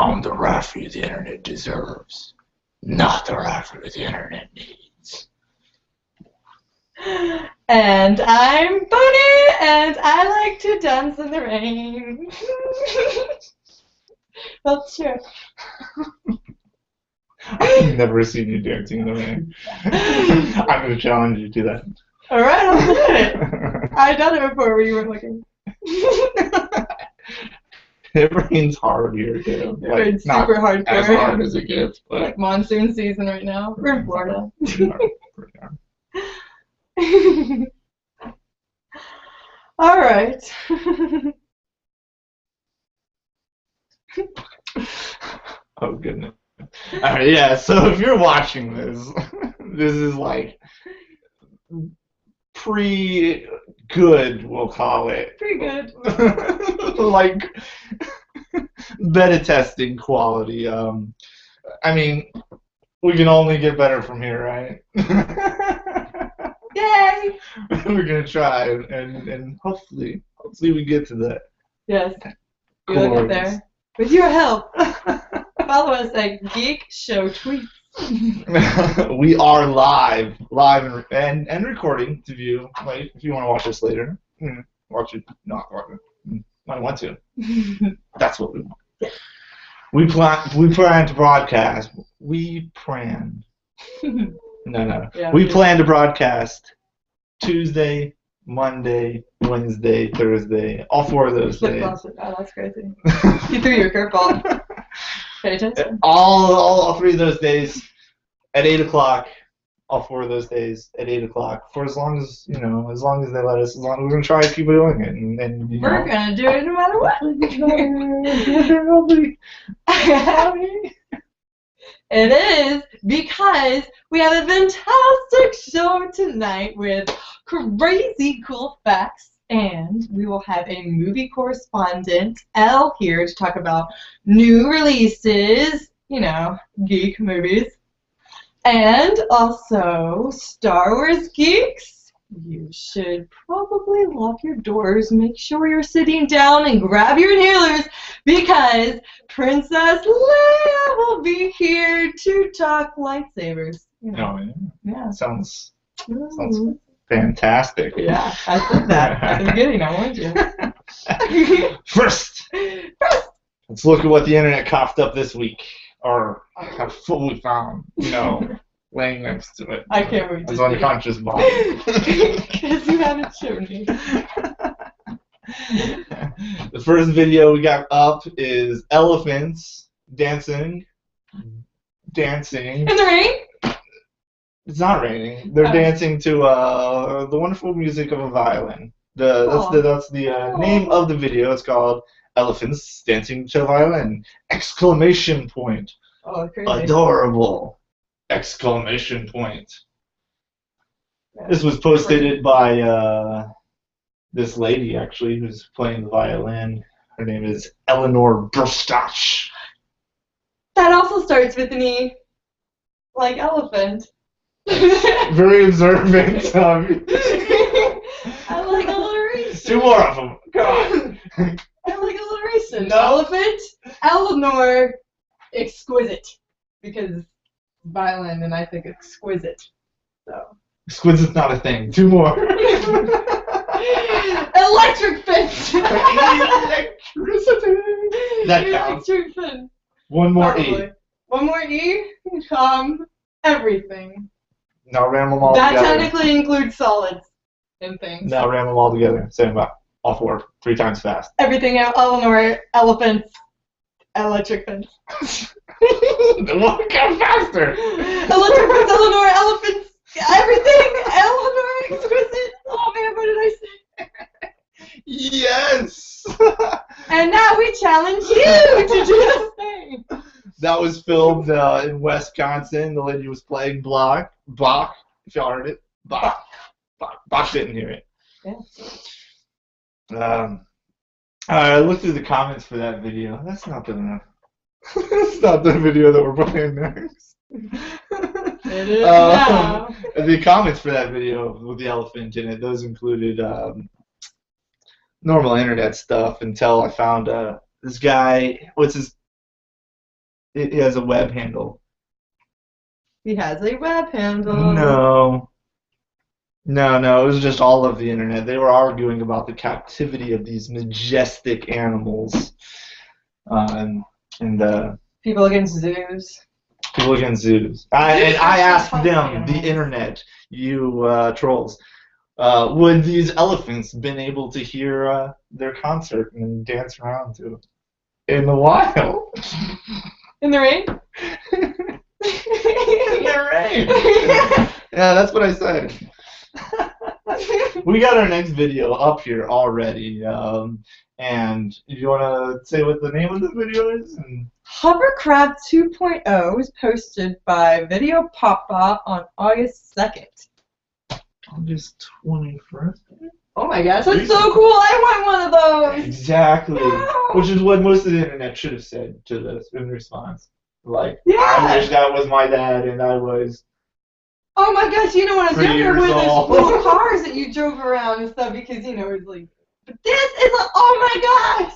on the Raffi the internet deserves, not the Raffi the internet needs. And I'm Bunny, and I like to dance in the rain. That's true. I've never seen you dancing in the rain. I'm going to challenge you to that. Alright, I'll do it. I've done it before where you weren't looking. It rains hard here, too. It rains super hardcore. As hard as it gets, but like monsoon season right now. We're in Florida. Alright. Oh, goodness. Alright, yeah, so if you're watching this, this is like pre-good, we'll call it. Pretty good. Like beta testing quality. I mean, we can only get better from here, right? Yay! We're gonna try, and hopefully we get to that. Yes, we'll get there. With your help, follow us at Geek Show Tweets. We are live and recording to view. Like, if you want to watch us later, watch it, not watch it. Might want to. That's what we want. Yeah. We plan to broadcast. We plan. No. Yeah, we plan to broadcast Tuesday, Monday, Wednesday, Thursday, all 4 of those days. Oh, that's crazy. You threw your curveball. Pay attention. All 3 of those days at 8 o'clock. All 4 of those days at 8 o'clock. For as long as they let us. We're gonna try to keep doing it, and we're gonna do it no matter what. It is because we have a fantastic show tonight with crazy cool facts, and we will have a movie correspondent, Elle, here to talk about new releases, geek movies, and also Star Wars geeks. You should probably lock your doors, make sure you're sitting down, and grab your inhalers because Princess Leia will be here to talk lightsabers. Yeah. Sounds fantastic. Yeah, I said that at the beginning. I warned you. First, let's look at what the internet coughed up this week, or have fully found. Laying next to it. I can't wait to see. It's see unconscious body. Because you haven't shown me. The first video we got up is elephants dancing. In the rain? It's not raining. They're dancing to the wonderful music of a violin. That's the name of the video. It's called Elephants Dancing to a Violin! Exclamation point. Oh, crazy. Adorable! Exclamation point. Yeah. This was posted by this lady, actually, who's playing the violin. Her name is Eleanor Brostach. That also starts with an E, like elephant. Very observant. I like alliteration. 2 more of them. Come on. I like alliteration. No. Elephant, Eleanor, exquisite. Because violin, and I think exquisite. So. Exquisite's not a thing. 2 more. Electric fence. Electricity. That counts. Electric fence. 1 more Probably. E. 1 more E. Everything. Now ram them all that together. That technically includes solids and things. Now ram them all together. Say them about all 4, 3 times fast. Everything. Eleanor, elephants, electric fence. One come faster. Electric fence, Eleanor, elephants, everything. Eleanor, exquisite. Oh man, what did I say? Yes. And now we challenge you to do the same. That was filmed in Wisconsin. The lady was playing Bach. If y'all heard it. Bach didn't hear it. Yeah. I looked through the comments for that video. That's not good enough. That's not the video that we're playing next. It is now. The comments for that video with the elephant in it, those included normal internet stuff until I found this guy. What's his It has a web handle. He has a web handle. No. No, it was just all of the internet. They were arguing about the captivity of these majestic animals. And People against zoos. people against zoos. And I asked them, the internet, you trolls, would these elephants been able to hear their concert and dance around to it in the wild? In the rain? In the rain. Yeah, that's what I said. We got our next video up here already. And you want to say what the name of the video is? Hovercraft 2.0 was posted by Video Papa on August 2nd. August 21st? Oh my gosh, that's so cool! I want one of those! Exactly. Wow. Which is what most of the internet should have said to this in response. Like, Yeah. I wish that was my dad and I was... Oh my gosh, when I was 3 younger, years with those old. little cars that you drove around and stuff, because, it was like, but this is a, oh my gosh!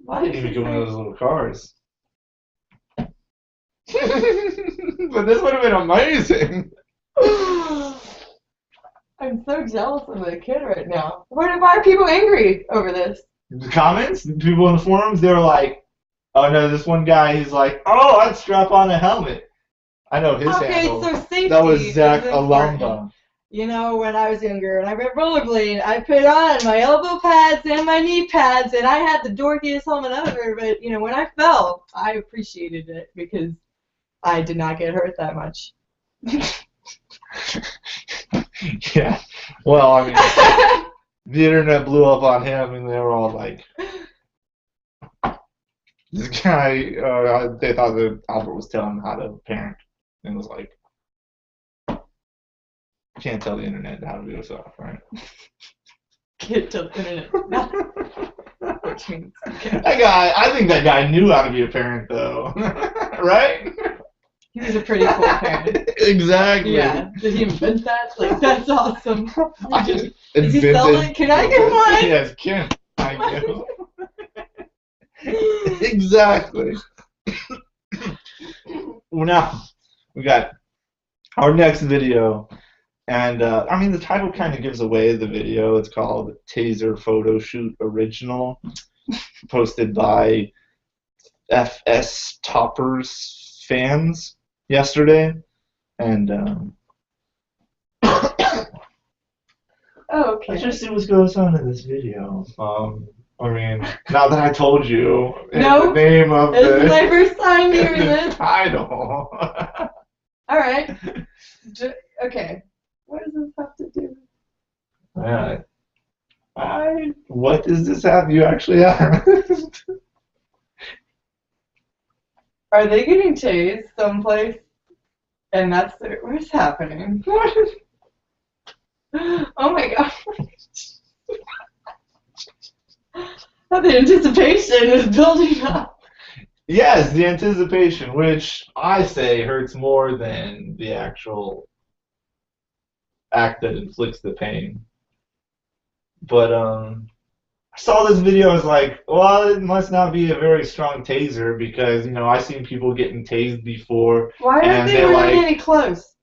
I didn't even get one of those little cars. But this would have been amazing. I'm so jealous of the kid right now. Why are people angry over this? The comments, people in the forums, they were like, oh no, this one guy, he's like, oh, I'd strap on a helmet. I know his handle. So safety. That was Zach is important. Alumba. When I was younger and I went rollerblade, I put on my elbow pads and my knee pads, and I had the dorkiest helmet ever. But when I fell, I appreciated it because I did not get hurt that much. Yeah. Well, I mean, the internet blew up on him, and they were all like, this guy, they thought that Albert was telling him how to parent. And it was like, you can't tell the internet how to do stuff, right? Can't tell the internet. Which means That guy, I think that guy knew how to be a parent, though. Right? he was a pretty cool parent. Exactly. Yeah. Did he invent that? Like, that's awesome. Did he sell it? Can I get one? Yes, can I get one? Exactly. Well, now we got our next video, and I mean the title kind of gives away the video. It's called Taser Photo Shoot Original, posted by FS Toppers fans yesterday, and Oh, okay. let's just see what goes on in this video. I mean, now that I told you the name of this is my first time hearing the this. title. All right. Okay. What does this have to do? What does this have? You actually have. Are they getting tased someplace? And that's what's happening? Oh my gosh. The anticipation is building up. Yes, the anticipation, which I say hurts more than the actual act that inflicts the pain. But I saw this video, I was like, well, it must not be a very strong taser because, I've seen people getting tased before. Why aren't they wearing any clothes?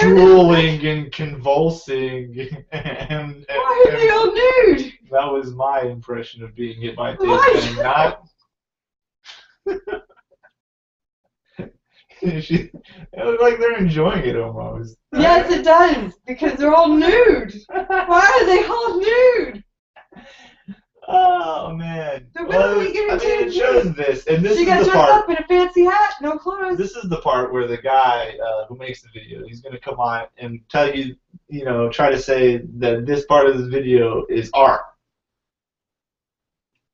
Drooling and convulsing. And why are they all nude? That was my impression of being hit by a taser. And not. It looks like they're enjoying it almost. Yes, it does, because they're all nude. Why are they all nude? Oh man. They're literally getting it shows this, and this she is got the dressed part. up in a fancy hat, no clothes. This is the part where the guy who makes the video, he's gonna come on and tell you, try to say that this part of this video is art.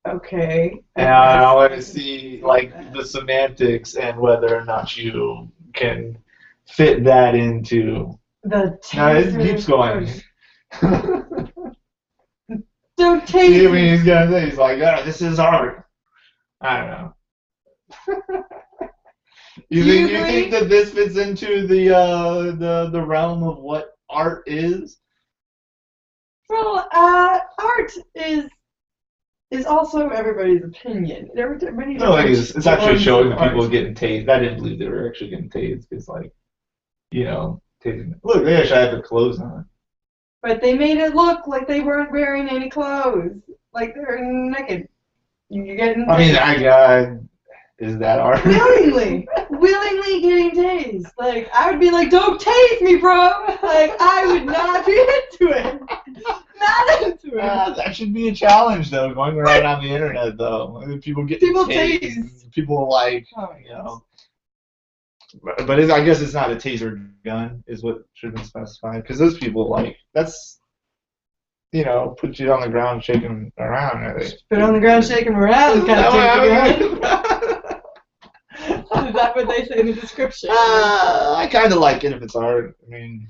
Okay. And I want to see like the semantics and whether or not you can fit that into. The Now it keeps going. Don't take See what he's gonna say? He's like, oh, this is art. I don't know. You think that this fits into the realm of what art is? Well, art is is also everybody's opinion. Everybody No, like it's actually showing the people art. getting tased. I didn't believe they were actually getting tased because, like, tasing. Look, they actually had their clothes on. But they made it look like they weren't wearing any clothes, like they're naked. You're getting. I mean, is that art? willingly getting tased. Like I would be like, "Don't tase me, bro!" Like I would not be into it. Not into it. That should be a challenge, though, going around on the internet, though. People get tased. People like, But I guess it's not a taser gun, is what should have been specified. Because those people, like, that's, put you on the ground shaking around. Put on the ground shaking around, kind of taser gun. Is that what they say in the description? I kind of like it if it's art. I mean,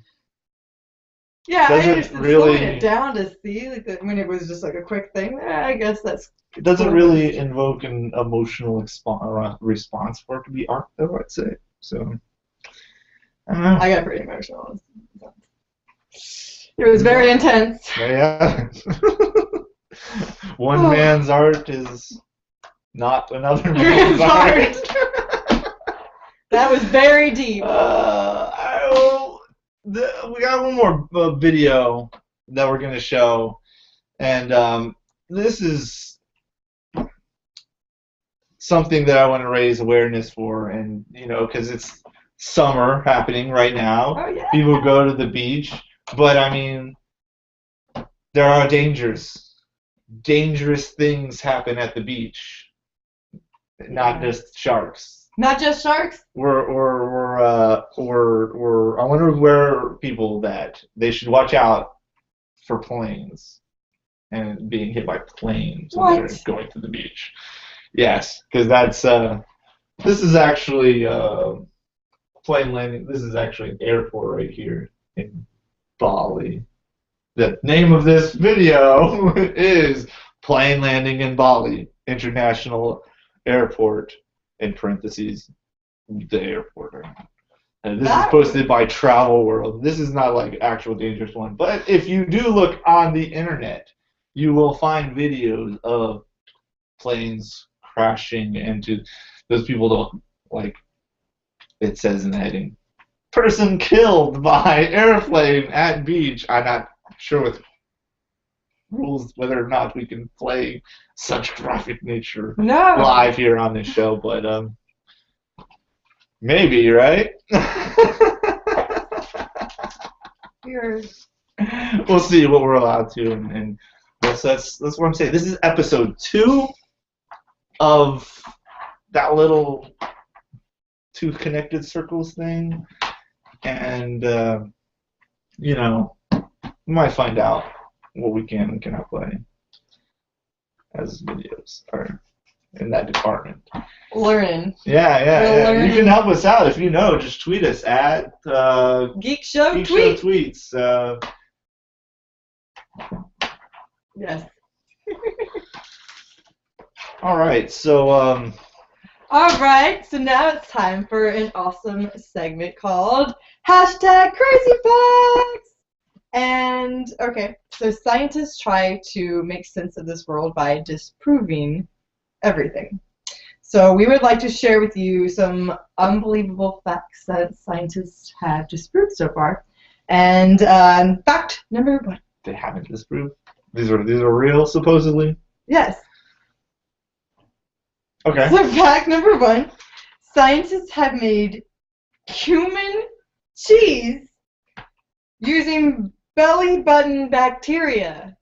yeah, I just really slowing it down to see when it was just like a quick thing. I guess that's. It doesn't really invoke an emotional response for it to be art, though. I'd say so. I don't know. I got pretty emotional. It was very intense. Yeah. One man's art is not another man's art. That was very deep. We got one more video that we're going to show. And this is something that I want to raise awareness for. And, because it's summer happening right now. Oh, yeah. People go to the beach. But, I mean, there are dangers. Dangerous things happen at the beach. Not just sharks. Not just sharks? I want to aware people that they should watch out for planes and being hit by planes when they're going to the beach. Yes, because this is actually plane landing. This is actually an airport right here in Bali. The name of this video is Plane Landing in Bali International Airport, in parentheses, the airport. And this is posted by Travel World. This is not like actual dangerous one, but if you do look on the internet, you will find videos of planes crashing into those people don't like. It says in the heading, person killed by airplane at beach. I'm not sure with rules whether or not we can play such graphic nature live here on this show, but maybe, right? We'll see what we're allowed to, and that's what I'm saying. This is episode 2 of that little 2 connected circles thing, and we might find out what we can and cannot play as videos or in that department. Learning. Yeah. You can help us out if you know. Just tweet us at Geek Show Tweets. Yes. All right. So. All right. So now it's time for an awesome segment called #CrazyFacts. And okay, so scientists try to make sense of this world by disproving everything. So we would like to share with you some unbelievable facts that scientists have disproved so far. And fact number 1. They haven't disproved? These are real, supposedly? Yes. Okay. So fact number 1, scientists have made human cheese using belly button bacteria.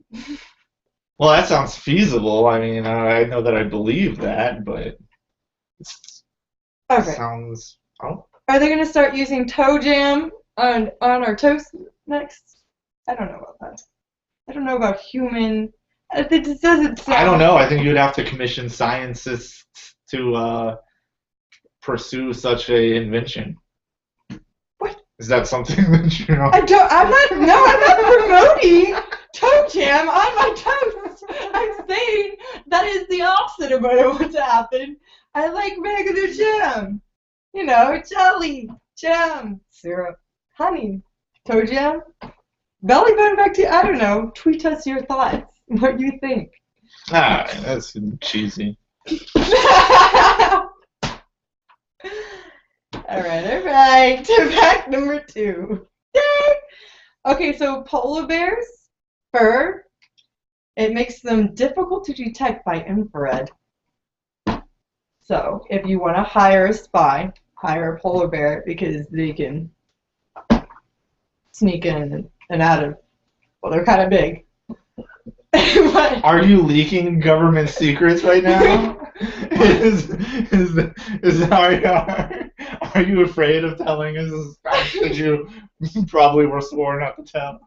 Well, that sounds feasible. I mean, I know that I believe that, but it sounds. Oh. Are they going to start using toe jam on our toast next? I don't know about that. I don't know about human. It just doesn't sound. I don't know. I think you'd have to commission scientists to pursue such a invention. What? Is that something that you know? I'm not promoting toe jam on my toast. I'm saying that is the opposite of what I want to happen. I like regular jam. Jelly, jam, syrup, honey, toe jam, belly button bacteria. I don't know. Tweet us your thoughts. What you think. Ah, that's cheesy. Alright. To fact number 2. Yay! Okay, so polar bears' fur, it makes them difficult to detect by infrared. So, if you want to hire a spy, hire a polar bear because they can sneak in and out of, well, they're kind of big. But, Are you leaking government secrets right now? Are you afraid of telling us this fact that you probably were sworn not to tell?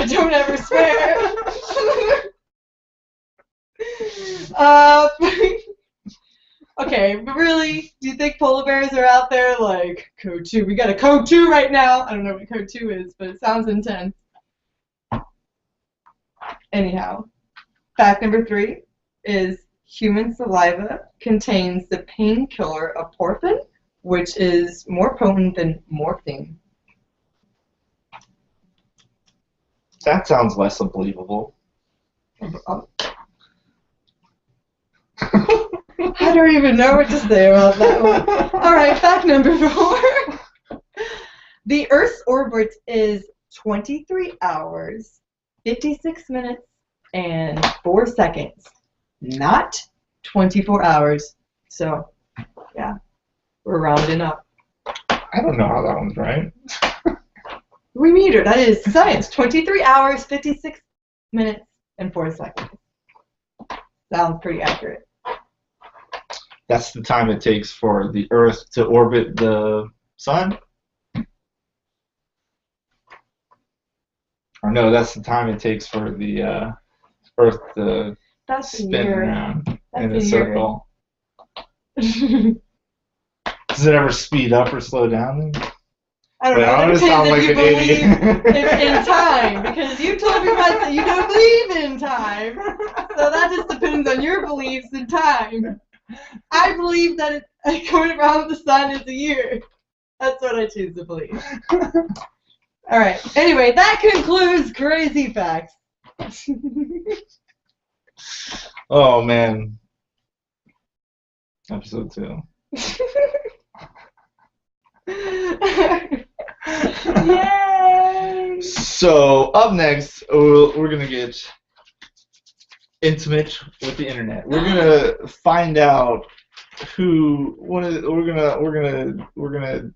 don't ever swear. Okay, but really, do you think polar bears are out there like code 2? We got a code 2 right now. I don't know what code 2 is, but it sounds intense. Anyhow, fact number 3 is human saliva contains the painkiller aporphin, which is more potent than morphine. That sounds less unbelievable. I don't even know what to say about that one. Alright, fact number 4. The Earth's orbit is 23 hours, 56 minutes, and 4 seconds. Not 24 hours. So, yeah, we're rounding up. I don't know how that one's right. We meter, that is science. 23 hours, 56 minutes, and 4 seconds. Sounds pretty accurate. That's the time it takes for the Earth to orbit the sun? Or no, that's the time it takes for the Earth to spin around in a circle. Does it ever speed up or slow down? I don't know. I'm It gonna sound depends like if you an believe idiot. in time, because you told me once that you don't believe in time. So that just depends on your beliefs in time. I believe that going around the sun is a year. That's what I choose to believe. All right. Anyway, that concludes Crazy Facts. Oh man. Episode 2. Yay! So up next, we're gonna get intimate with the internet. We're gonna find out who we're gonna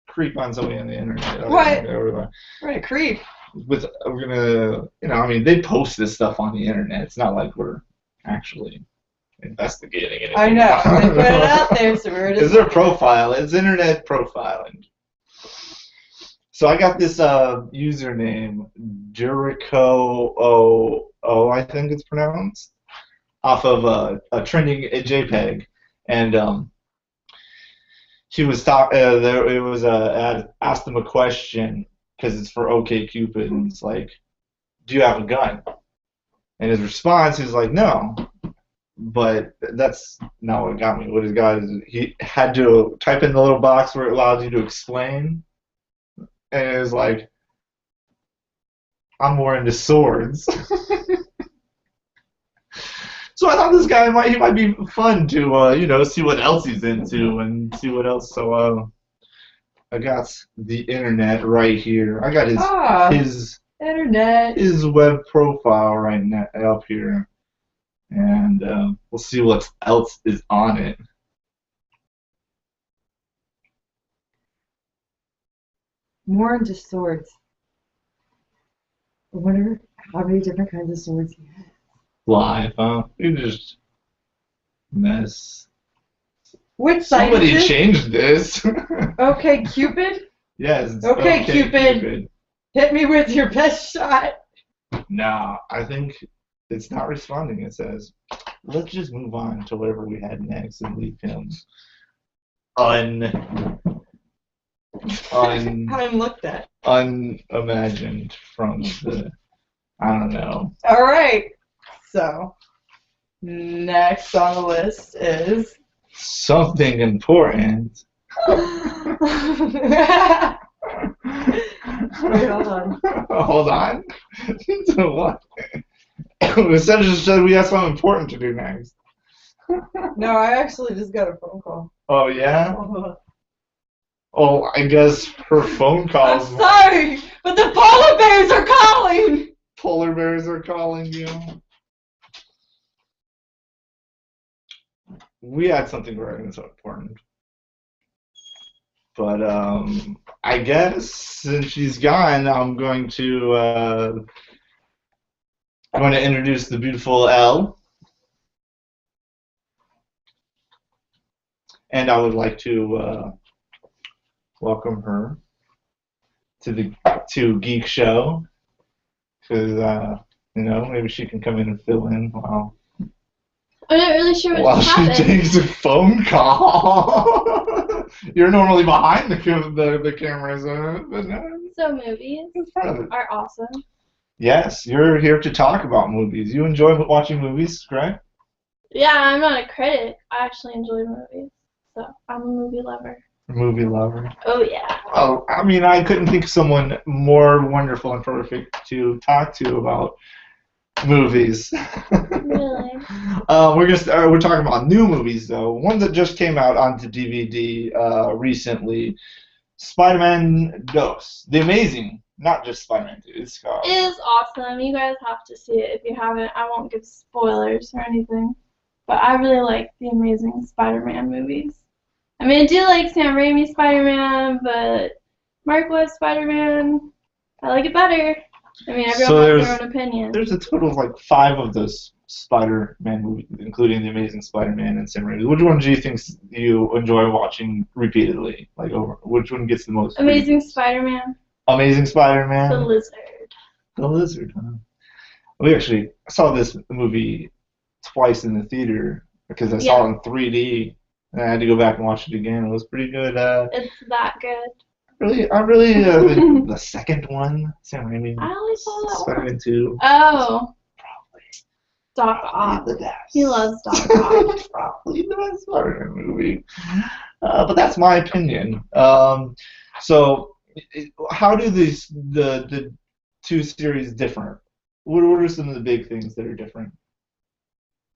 creep on somebody on the internet. What? We're a creep. We're gonna, I mean, they post this stuff on the internet. It's not like we're actually investigating it. I know. They put it out there, so we're just. It's their profile. It's internet profiling. So I got this username, Jericho I think it's pronounced, off of a trending JPEG, and he was asked him a question because it's for OkCupid, and it's like, do you have a gun? And his response is like, no. But that's not what got me. What it got is he had to type in the little box where it allows you to explain, and it was like, I'm more into swords. So I thought this guy might be fun to see what else he's into and see what else. So I got the internet right here. I got his internet, his web profile right now up here, and we'll see what else is on it. More into swords. I wonder how many different kinds of swords he has. Live, huh? You just mess. Which site Somebody is this? changed this. OkCupid? Yes. It's OkCupid. Hit me with your best shot. No, I think it's not responding. It says, let's just move on to whatever we had next and leave him unlooked at. Unimagined from the, I don't know. All right. So, next on the list is something important. Wait, hold on. Hold on. To what? We said we have something important to do next. No, I actually just got a phone call. Oh, yeah? Oh, I guess her phone I'm calls. sorry, but the polar bears are calling! Polar bears are calling you. We had something very important. But I guess since she's gone, I'm going to introduce the beautiful Elle, and I would like to welcome her to Geek Show, because maybe she can come in and fill in while I'm not really sure what just she happened. takes a phone call. You're normally behind the cameras, but no, So movies it's part of it. are awesome. Yes, you're here to talk about movies. You enjoy watching movies, correct? Yeah, I'm not a critic. I actually enjoy movies. So I'm a movie lover. Movie lover. Oh yeah. Oh, I mean, I couldn't think of someone more wonderful and perfect to talk to about movies. Really? We're talking about new movies though. One that just came out onto DVD recently, Spider-Man 2, The Amazing, not just Spider-Man 2. It's called. It is awesome. You guys have to see it if you haven't. I won't give spoilers or anything. But I really like the Amazing Spider-Man movies. I mean, I do like Sam Raimi's Spider-Man, but Mark Webb's Spider-Man, I like it better. I mean, everyone has their own opinion. There's a total of like 5 of those Spider-Man movies, including The Amazing Spider-Man and Sam Raimi. Which one do you think you enjoy watching repeatedly? Like, which one gets the most? Amazing Spider-Man. Amazing Spider-Man. The Lizard. The Lizard. Huh? We actually saw this movie twice in the theater because I saw it in 3D, and I had to go back and watch it again. It was pretty good. It's that good. I really the second one, Sam Raimi. I only saw that one. Spider-Man 2. Oh. Probably Doc Ock. the best. He loves Doc Ock. Probably the best Spider-Man movie. But that's my opinion. So, how do the 2 series differ? What are some of the big things that are different?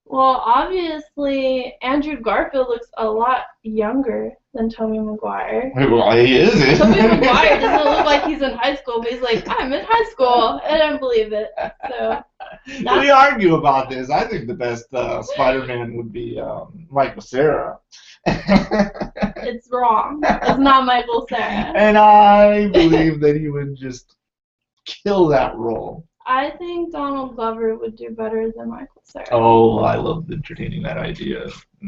Well, obviously, Andrew Garfield looks a lot younger than Tobey Maguire. Well, he is. Tobey Maguire doesn't look like he's in high school, but he's like, I'm in high school, and I don't believe it. So we argue about this. I think the best Spider-Man would be Michael Cera. It's wrong. It's not Michael Cera. And I believe that he would just kill that role. I think Donald Glover would do better than Michael Cera. Oh, I love entertaining that idea.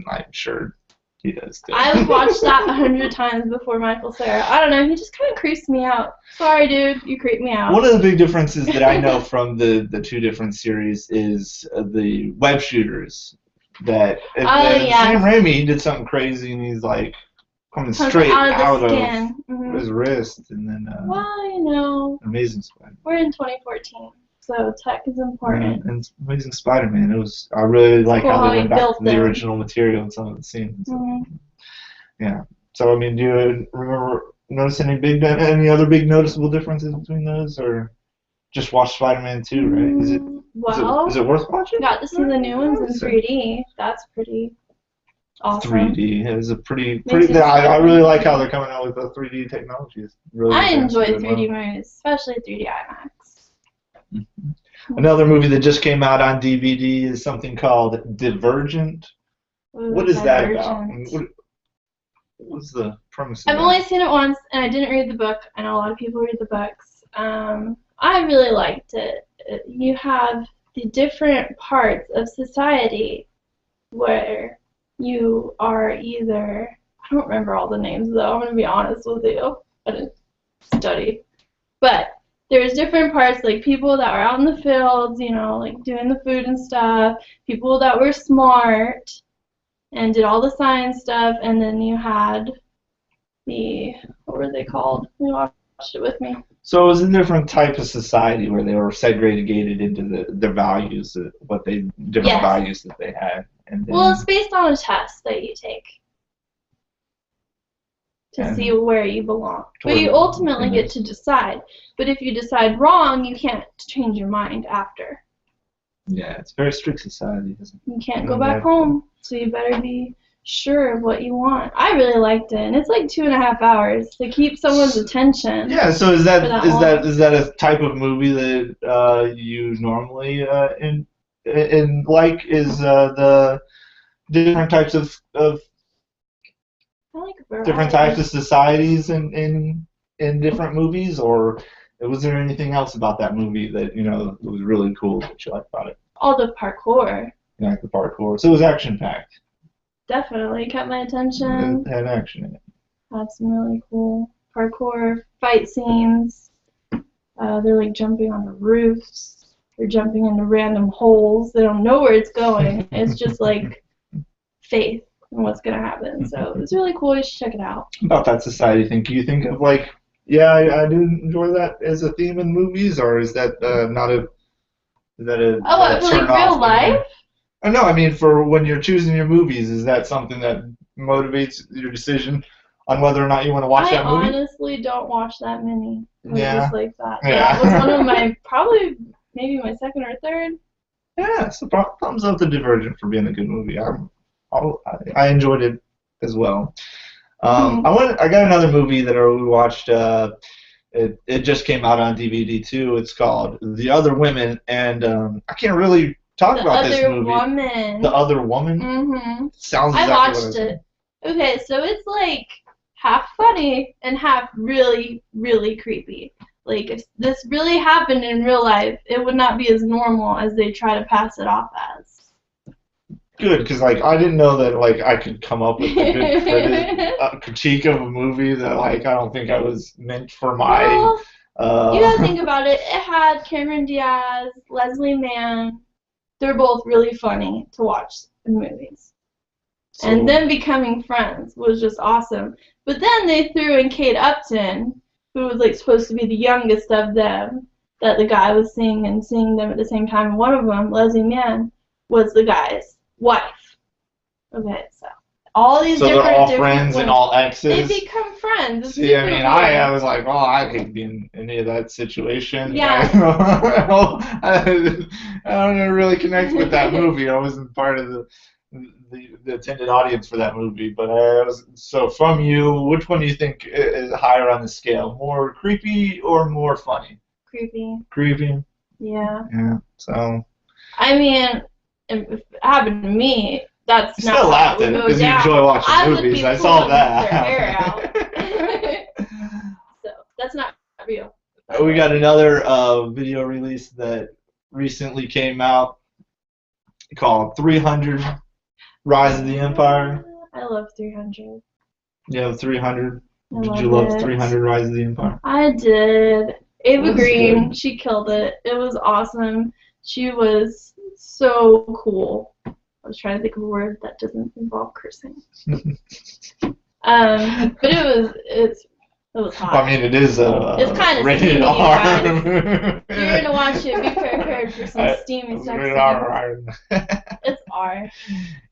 I'm sure he does too. I would watch that 100 times before Michael Cera. I don't know, he just kind of creeps me out. Sorry, dude, you creep me out. One of the big differences that I know from the 2 different series is the web shooters. That Sam Raimi did something crazy and he's like coming straight out of his wrist, and then Amazing Spider-Man. We're in 2014. So tech is important. And Amazing Spider-Man. I really like how they went back to the them. original material in some of the scenes. Mm-hmm. Yeah. So I mean, do you notice any other big noticeable differences between those, or just watch Spider-Man 2? Right? Is it worth watching? Got to see the new ones in 3D. That's pretty awesome. 3D is a pretty. I really like how they're coming out with the 3D technologies. Really, I enjoy 3D movies, especially 3D IMAX. Mm-hmm. Another movie that just came out on DVD is something called Divergent. Ooh, what is that about? What's the premise of I've only seen it once, and I didn't read the book. I know a lot of people read the books. I really liked it. You have the different parts of society where you are either... I don't remember all the names, though. I'm going to be honest with you. I didn't study. But there's different parts, like people that were out in the fields, like doing the food and stuff, people that were smart and did all the science stuff, and then you had what were they called? You watched it with me. So it was a different type of society where they were segregated into their values, different values that they had. And then, well, it's based on a test that you take to see where you belong. But you ultimately get to decide. But if you decide wrong, you can't change your mind after. Yeah, it's a very strict society, isn't You can't it? go back home, so you better be sure of what you want. I really liked it, and it's like 2.5 hours to keep someone's attention. Yeah, so is For that that long. a type of movie that you normally in like is the different types of I like different variety. types of societies in different movies, or was there anything else about that movie that was really cool that you liked about it? All the parkour You like the parkour, so it was action packed. definitely kept my It attention. had action in it. Had some really cool parkour fight scenes. They're like jumping on the roofs. They're jumping into random holes. They don't know where it's going. It's just like faith in what's gonna happen. So it's really cool. You should check it out. About that society thing, do you think of like, yeah, I do enjoy that as a theme in movies, or is that not a is that a Oh, for like turn off real in life? No, I mean for when you're choosing your movies, is that something that motivates your decision on whether or not you want to watch I that movie? honestly don't watch that many movies Yeah. like that. Yeah. That was one of my probably maybe my second or third. Yeah, so thumbs up to Divergent for being a good movie. I enjoyed it as well. I got another movie that we watched. It just came out on DVD too. It's called The Other Women, and I can't really talk The about this Other movie. Woman. The Other Woman. Mm-hmm. Sounds I exactly what watched I it. Okay, so it's like half funny and half really, really creepy. Like if this really happened in real life, it would not be as normal as they try to pass it off as. Good, because like I didn't know that like I could come up with a good critique of a movie that like I don't think I was meant for my. Well, you gotta think about it. It had Cameron Diaz, Leslie Mann. They're both really funny to watch in movies. And them becoming friends was just awesome. But then they threw in Kate Upton, who was like supposed to be the youngest of them, that the guy was seeing them at the same time. And one of them, Leslie Mann, was the guy's wife. Okay, so all these So different they're all friends ones, and all they exes. become friends. It's See, I super mean, weird. I was like, well, I could be in any of that situation. Yeah. I don't really connect with that movie. I wasn't part of the attended audience for that movie. But so from you, which one do you think is higher on the scale? More creepy or more funny? Creepy. Creepy. Yeah. Yeah. So. I mean, if it happened to me, that's You not still how laughed it at would it go because you down. enjoy watching I would movies. be I saw pulling that. their hair out. So that's not real. We got another video release that recently came out called 300 Rise of the Empire. I love 300. You know 300? I Did love you love it. 300 Rise of the Empire? I did. Ava That's Green, good. she killed it. It was awesome. She was so cool. I was trying to think of a word that doesn't involve cursing. But it was hot. I mean, it is It's kinda rated steamy, R. If you're gonna watch it, be prepared for some steamy sex Rated scenes. R. It's R.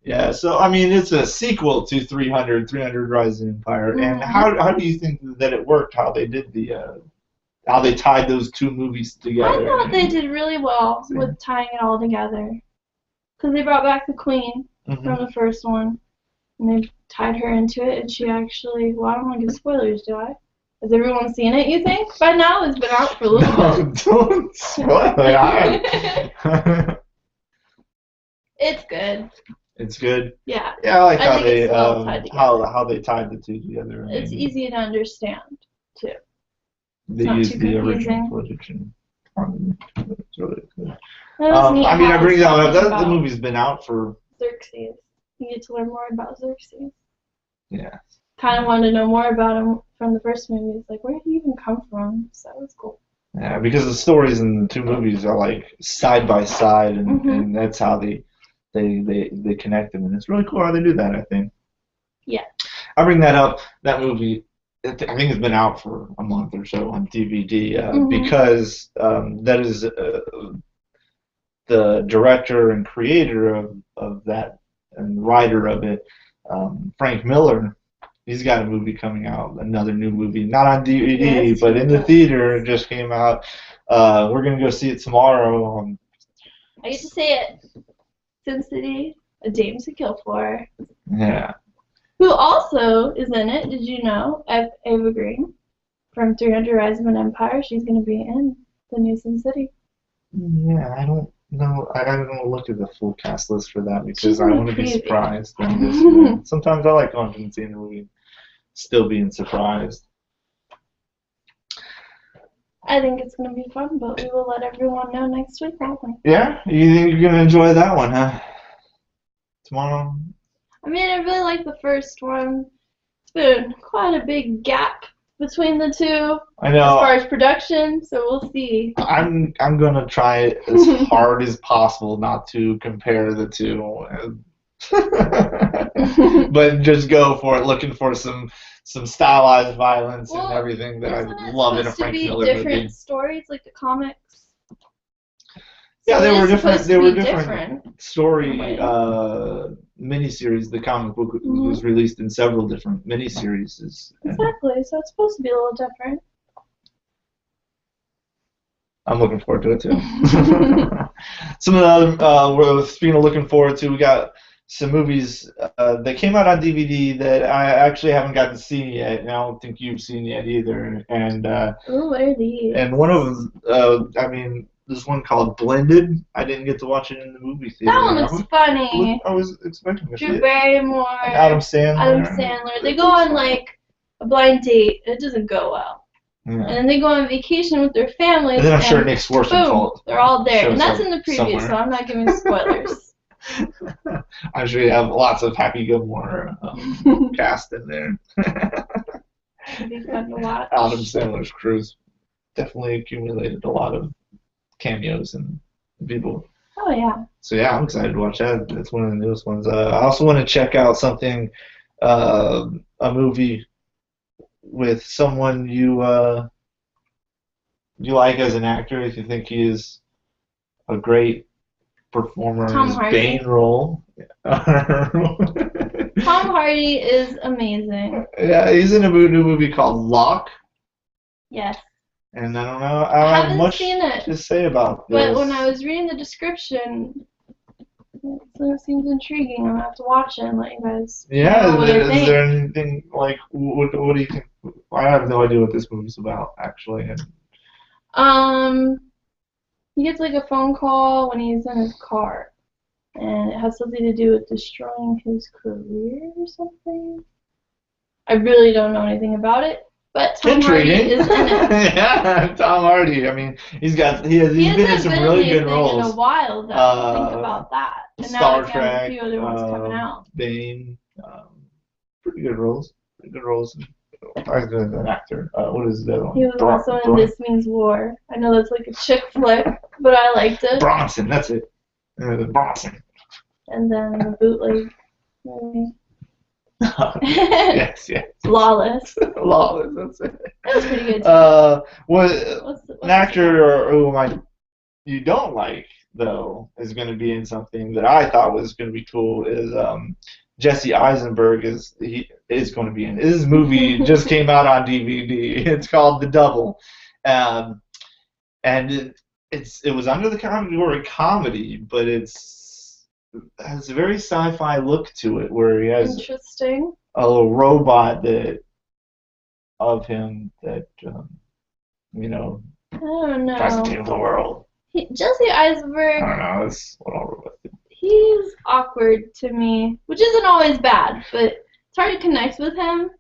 Yeah, so I mean, it's a sequel to 300 Rise of the Empire. And how do you think that it worked? How they did how they tied those two movies together? I thought they did really well with tying it all together. Because they brought back the Queen from the first one. And they tied her into it, and she actually, well, I don't want to give spoilers, do I? Has everyone seen it, you think? By now, it's been out for a little bit. Don't spoil it. It's good. It's good. Yeah. Yeah, I like I how think they it's well tied together. how they tied the two together. It's easy to understand, too. They not used too the original confusing. footage and it's really good. That was neat I mean, I how bring it's that up. talking The about movie's been out for Xerxes. You get to learn more about Xerxes. yeah. Kind of wanted to know more about him from the first movie. It's like, where did he even come from? So it was cool. Yeah, because the stories in the two movies are like side by side, and that's how they connect them, and it's really cool how they do that. I think. Yeah. I bring that up. That movie, I think it's been out for a month or so on DVD because that is the director and creator of that and writer of it, Frank Miller. He's got a movie coming out, another new movie, not on DVD, but in the theater. It just came out. We're gonna go see it tomorrow. I get to say it. Sin City, A Dame to Kill For. Yeah. Who also is in it, did you know? Ava Green from 300 Rise of an Empire. She's going to be in the new Sin City. Yeah, I don't know. I don't look at the full cast list for that because She's I in the want to be preview. surprised. And this year. Sometimes I like going and seeing the movie, still being surprised. I think it's going to be fun, but we will let everyone know next week, won't we? Yeah, you think you're gonna enjoy that one, huh? Tomorrow. I mean, I really like the first one. It's been quite a big gap between the two I as know. far as production, so we'll see. I'm gonna try as hard as possible not to compare the two, but just go for it, looking for some stylized violence and everything that I Isn't it love in a supposed to Frank be Miller different movie. stories like the comics? Yeah, So they it were is different. supposed They to were be different story Right. miniseries. The comic book Mhm. was released in several different miniseries. Exactly, so it's supposed to be a little different. I'm looking forward to it too. Some of the other, speaking of looking forward to, we got some movies that came out on DVD that I actually haven't gotten to see yet, and I don't think you've seen yet either. And Ooh, what are these? and one of them, I mean, there's one called Blended. I didn't get to watch it in the movie theater. That one looks funny. I was expecting to see Drew it. Barrymore, Adam Sandler. Adam Sandler. They go on like a blind date. It doesn't go well. Yeah. And then they go on vacation with their families. And then I'm sure Nick Swartzen boom, they're all there. And that's shows in the up preview, somewhere. so I'm not giving spoilers. I'm sure you have lots of Happy Gilmore cast in there. It'd be fun to watch. Adam Sandler's crew's definitely accumulated a lot of cameos and people. Oh, yeah. So yeah, I'm excited to watch that. It's one of the newest ones. I also want to check out something, a movie with someone you like as an actor. If you think he is a great performer Tom in his Hardy. Bane role. Tom Hardy is amazing. Yeah, he's in a new movie called Locke. Yes. And I don't know. I I don't have haven't much seen it. to say about this. But when I was reading the description, it seems intriguing. I'm going to have to watch it and let you guys know what I is think. there anything like what do you think? I have no idea what this movie's about actually. He gets like a phone call when he's in his car, and it has something to do with destroying his career or something. I really don't know anything about it, but Tom Hardy Intriguing. is in it. Yeah, Tom Hardy. I mean, he's been in some really good roles. In a while, though. Think about that. And now Star he's got a Trek, few other ones coming out. Bane, pretty good roles. As an actor. What is the other one? He was also in This Means War. I know that's like a chick flick, but I liked it. Bronson, that's it. Bronson. And then the bootleg movie. Yes. Lawless. Lawless, that's it. That's pretty good. An actor who you don't like, though, is going to be in something that I thought was going to be cool is Jesse Eisenberg is going to be in. His movie just came out on DVD. It's called The Double. And it was under the category comedy, but it has a very sci-fi look to it, where he has Interesting. a little robot of him that I don't know. tries to take the world. Jesse I Eisenberg, don't know. That's what I'll roll with. he's awkward to me, which isn't always bad, but it's hard to connect with him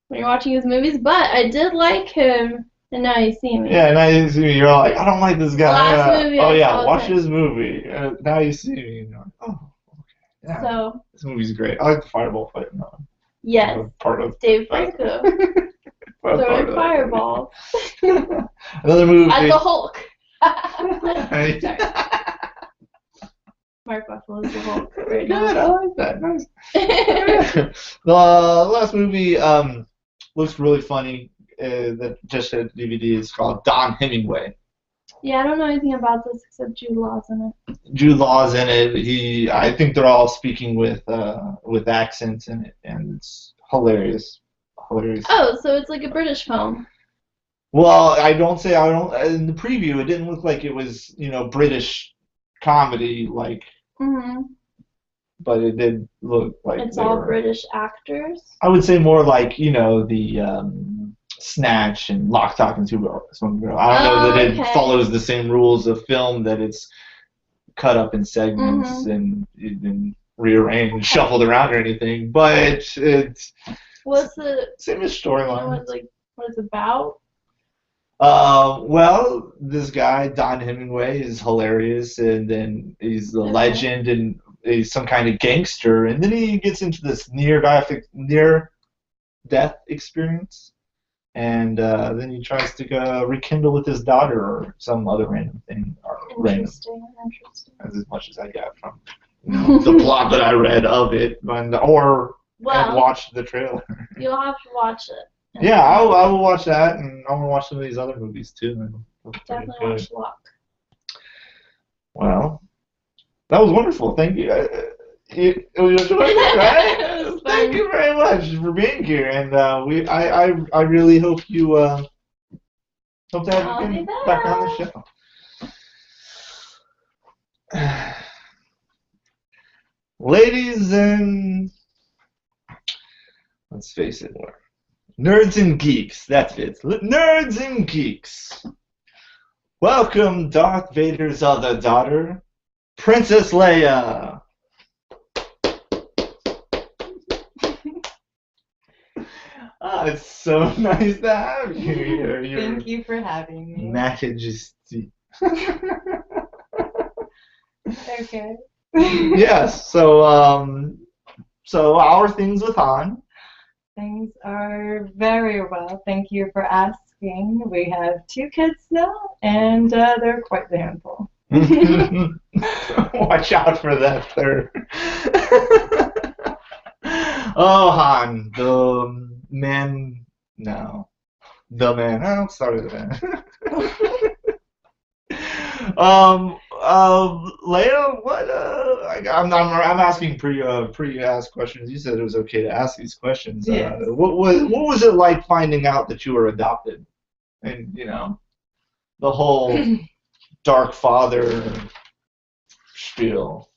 when you're watching his movies. But I did like him, and Now You See Me. Yeah, Now You See Me. You're all like, I don't like this guy. Last movie I saw watch him. his movie. Now You See Me. And you're like, oh, okay. Yeah, So, this movie's great. I like the fireball fight. No, yes, part of Dave Franco part of throwing that. fireballs Another movie. at the Hulk. Sorry. Mark Ruffalo is the Hulk right Good, I now. like that. Nice. The last movie looks really funny. That just had DVD is called Don Hemingway. Yeah, I don't know anything about this except Jude Law's in it. Jude Law's in it. I think they're all speaking with accents in it, and it's hilarious. Hilarious. Oh, so it's like a British film. Well, I don't. In the preview, it didn't look like it was British comedy, like, but it did look like It's they all were, British actors. I would say more like, the Snatch and Lock, Stock, and Two Smoking Barrel. I don't know that it Okay. follows the same rules of film, that it's cut up in segments and rearranged, shuffled around or anything, but it's What's the same as you know storyline. what it's about? Well, this guy, Don Hemingway, is hilarious, and then he's a legend, and he's some kind of gangster, and then he gets into this near-death experience, and then he tries to rekindle with his daughter or some other random thing. Interesting. That's as much as I got from the plot that I read of it, and watched the trailer. You'll have to watch it. Yeah, I will watch that, and I want to watch some of these other movies too. Definitely watch Lock. Well, that was wonderful. Thank you. It was enjoyable, right? It was Thank fun. you very much for being here, and I really hope you hope to have I'll you be back on the back. show. Ladies and let's face it, nerds and geeks. That's it. Nerds and geeks. Welcome, Darth Vader's other daughter, Princess Leia. It's so nice to have you here. Thank you for having me. Majesty. Okay. Yes. So how are things with Han? Things are very well. Thank you for asking. We have 2 kids now, and they're quite the handful. Watch out for that third. Oh, Han, the man. No, the man. Oh, sorry, the man. Leia, what? I'm asking pre-asked questions. You said it was okay to ask these questions. Yes. What was it like finding out that you were adopted, and the whole dark father spiel?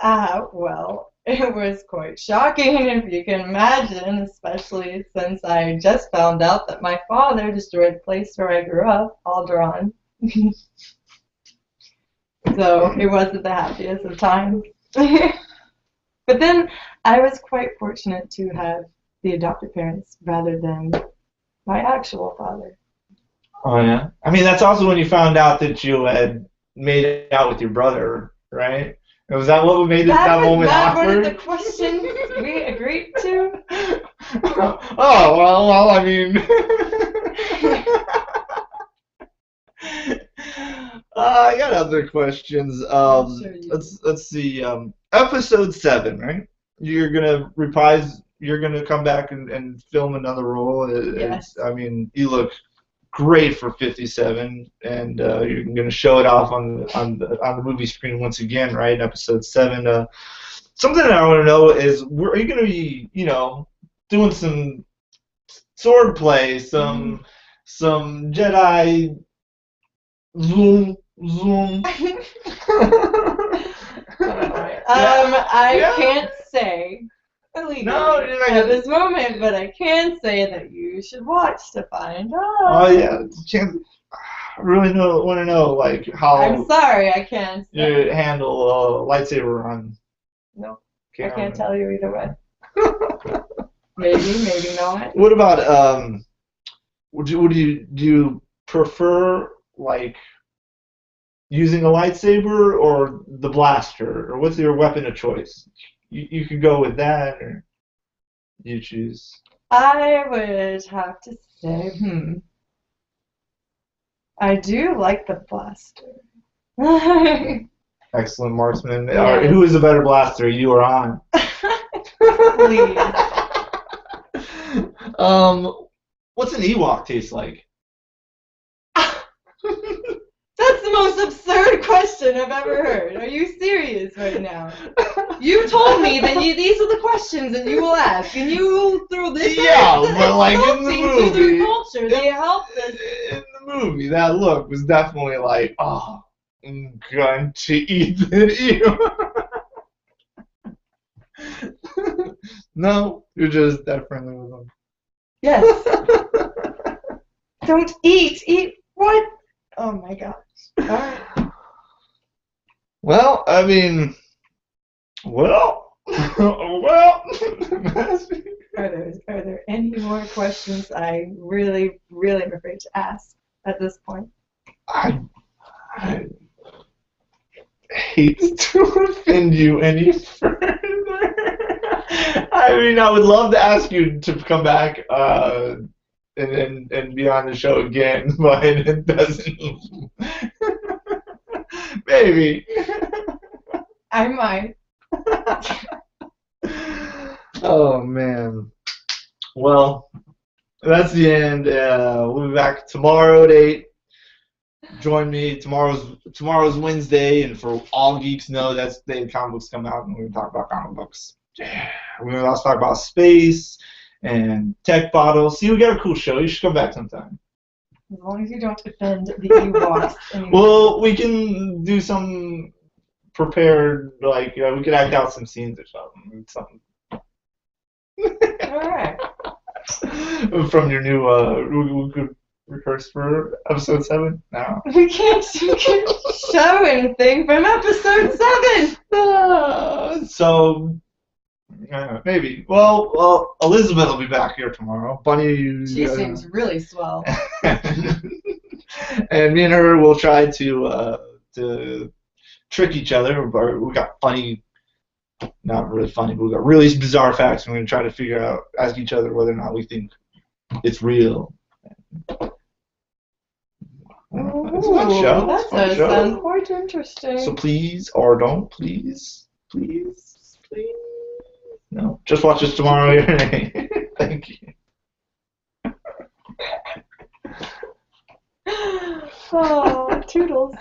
Well, it was quite shocking, if you can imagine, especially since I just found out that my father destroyed the place where I grew up, Alderaan. So it wasn't the happiest of times. But then I was quite fortunate to have the adopted parents rather than my actual father. Oh yeah. I mean, that's also when you found out that you had made out with your brother, right? Was that what made that moment That was awkward? one of the questions we agreed to. Oh well, I mean. I got other questions. Sure you Let's see. Episode 7, right? You're gonna reprise. You're gonna come back and film another role. Yes. I mean, you look great for 57, and you're gonna show it off on the movie screen once again, right? In episode 7. Something that I want to know is, are you gonna be, doing some sword play, some Jedi zoom? I can't say legally at this moment, but I can say that you should watch to find out. Oh yeah, I really want to know like how. I'm sorry, I can't say. You handle lightsaber on. No, camera. I can't tell you either way. Maybe not. What about do you prefer like using a lightsaber or the blaster, or what's your weapon of choice? You could go with that, or you choose. I would have to say, I do like the blaster. Excellent marksman. Yes. Who is a better blaster, you or Han? Please. What's an Ewok taste like? That's the most absurd question I've ever heard. Are you serious right now? You told me that these are the questions that you will ask, and you will throw this. Yeah, but like in the to their movie. culture, they help us. In the movie, that look was definitely like, oh, going to eat you. No, you're just that friendly with them. Yes. Don't eat. Eat what? Oh my gosh. All right. Well, I mean, well, well. Are there any more questions I really, really am afraid to ask at this point? I hate to offend you any further. I mean, I would love to ask you to come back and be on the show again, but it doesn't. Maybe. I might. Oh man. Well, that's the end. We'll be back tomorrow at 8. Join me. Tomorrow's Wednesday, and for all geeks know, that's the day the comic books come out, and we're gonna talk about comic books. Yeah. We're gonna also talk about space and tech bottles. See, we got a cool show. You should come back sometime. As long as you don't offend the Ewoks. Well, we can do some prepared, like, we could act out some scenes or something. All right. From your new, we could rehearse for episode 7? No. We can't show anything from episode 7. So, maybe. Well, Elizabeth will be back here tomorrow. Bunny. She seems really swell. And me and her will try to trick each other. We got funny, not really funny, but we got really bizarre facts. And we're gonna try to ask each other whether or not we think it's real. It's a fun show. That does sound quite interesting. So please, or don't, please. No, just watch us tomorrow. Thank you. Oh, toodles.